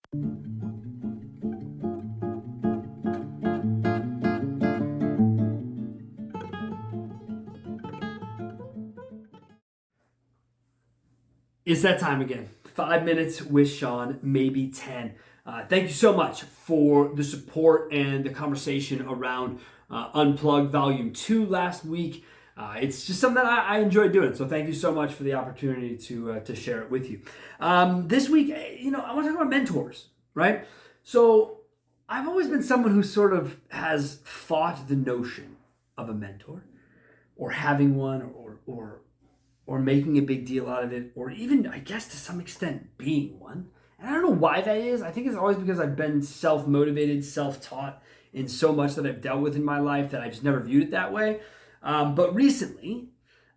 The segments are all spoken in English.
It's that time again. 5 minutes with Sean, maybe 10. Thank you so much for the support and the conversation around Unplugged Volume 2 last week. It's just something that I enjoy doing. So thank you so much for the opportunity to share it with you. This week, I want to talk about mentors, right? So I've always been someone who sort of has fought the notion of a mentor or having one or making a big deal out of it, or even, I guess, to some extent, being one. And I don't know why that is. I think it's always because I've been self-motivated, self-taught in so much that I've dealt with in my life that I just never viewed it that way. But recently,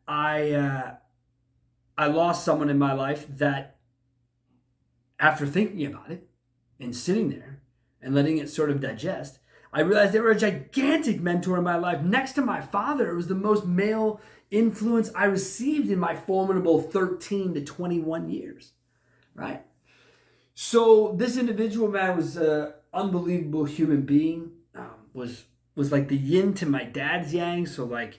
I lost someone in my life that, after thinking about it and sitting there and letting it sort of digest, I realized they were a gigantic mentor in my life. Next to my father, it was the most male influence I received in my formidable 13 to 21 years, right? So this individual, man, was an unbelievable human being, was like the yin to my dad's yang. So like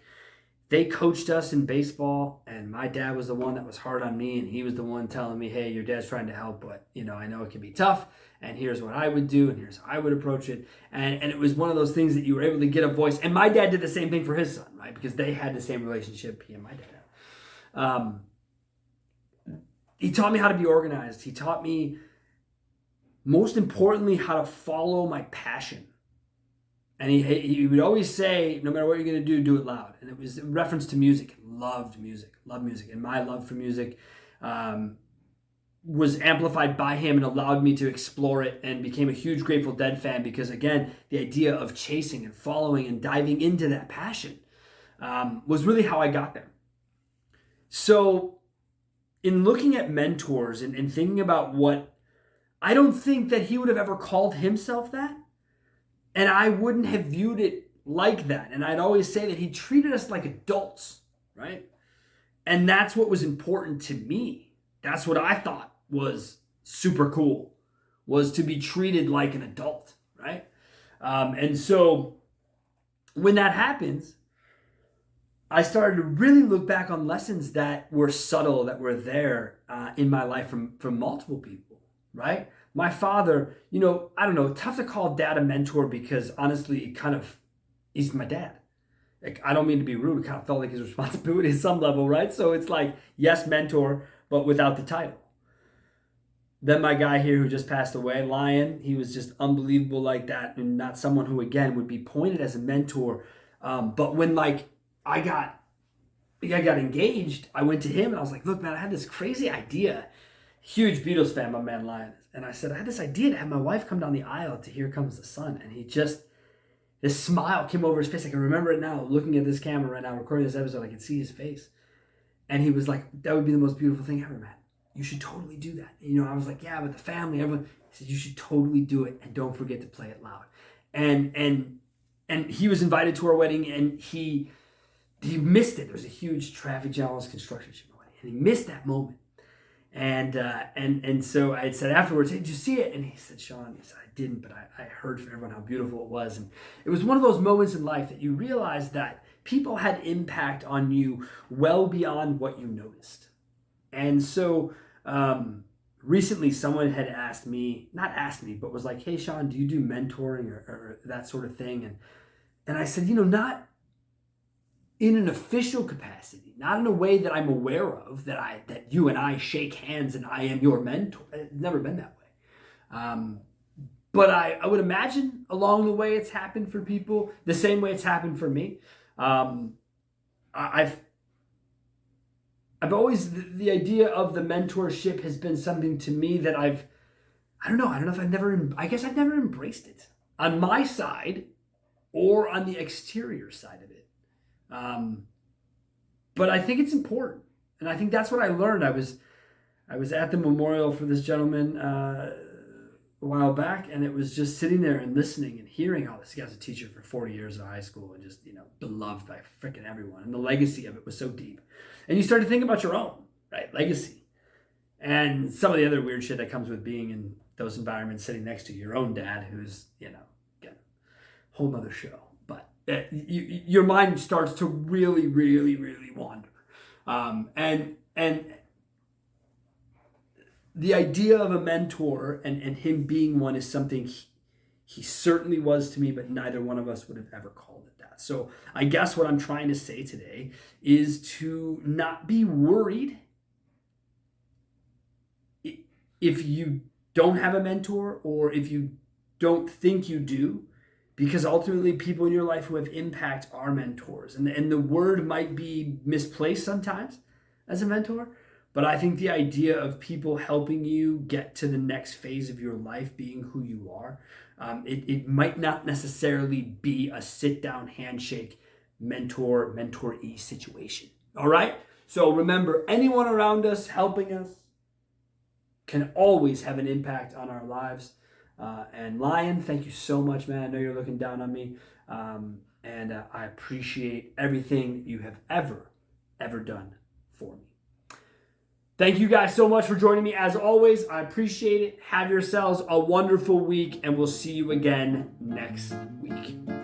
they coached us in baseball, and my dad was the one that was hard on me, and he was the one telling me, hey, your dad's trying to help, but I know it can be tough, and here's what I would do, and here's how I would approach it. And it was one of those things that you were able to get a voice. And my dad did the same thing for his son, right? Because they had the same relationship, he and my dad. He taught me how to be organized. He taught me, most importantly, how to follow my passion. And he would always say, no matter what you're going to do it loud. And it was in reference to music. Loved music. And my love for music was amplified by him and allowed me to explore it, and became a huge Grateful Dead fan because, again, the idea of chasing and following and diving into that passion was really how I got there. So in looking at mentors and thinking about what, I don't think that he would have ever called himself that. And I wouldn't have viewed it like that. And I'd always say that he treated us like adults, right? And that's what was important to me. That's what I thought was super cool, was to be treated like an adult, right? And so when that happens, I started to really look back on lessons that were subtle, that were there in my life from multiple people, right? My father, I don't know, tough to call dad a mentor because honestly, he's my dad. Like, I don't mean to be rude, it kind of felt like his responsibility at some level, right? So it's like, yes, mentor, but without the title. Then my guy here who just passed away, Lion, he was just unbelievable like that, and not someone who, again, would be pointed as a mentor. But when I got engaged, I went to him and I was like, look, man, I had this crazy idea. Huge Beatles fan, my man Lion. And I said, I had this idea to have my wife come down the aisle to Here Comes the Sun. And this smile came over his face. I can remember it now, looking at this camera right now, recording this episode, I can see his face. And he was like, that would be the most beautiful thing ever, man. You should totally do that. I was like, yeah, but the family, everyone. He said, you should totally do it, and don't forget to play it loud. And he was invited to our wedding, and he missed it. There was a huge traffic jam, construction at my wedding, and he missed that moment. And so I had said afterwards, hey, did you see it? And he said, Sean, he said, I didn't, but I heard from everyone how beautiful it was. And it was one of those moments in life that you realize that people had impact on you well beyond what you noticed. And so recently someone had not asked me, but was like, hey, Sean, do you do mentoring or that sort of thing? And I said, not in an official capacity, not in a way that I'm aware of, that you and I shake hands and I am your mentor. It's never been that way. But I would imagine along the way it's happened for people, the same way it's happened for me. I've always, the idea of the mentorship has been something to me that I guess I've never embraced it on my side or on the exterior side of it. But I think it's important, and I think that's what I learned. I was at the memorial for this gentleman a while back, and it was just sitting there and listening and hearing how this guy's a teacher for 40 years in high school and just beloved by freaking everyone, and the legacy of it was so deep. And you start to think about your own, right, legacy, and some of the other weird shit that comes with being in those environments sitting next to your own dad, who's, again, whole nother show. But your mind starts to really, really, really wander. And the idea of a mentor and him being one is something he certainly was to me, but neither one of us would have ever called it that. So I guess what I'm trying to say today is to not be worried if you don't have a mentor or if you don't think you do, because ultimately people in your life who have impact are mentors. And the word might be misplaced sometimes as a mentor, but I think the idea of people helping you get to the next phase of your life being who you are, it might not necessarily be a sit-down handshake mentor-mentoree situation. All right? So remember, anyone around us helping us can always have an impact on our lives. And Lion, thank you so much, man. I know you're looking down on me. And I appreciate everything you have ever done for me. Thank you guys so much for joining me. As always, I appreciate it. Have yourselves a wonderful week, and we'll see you again next week.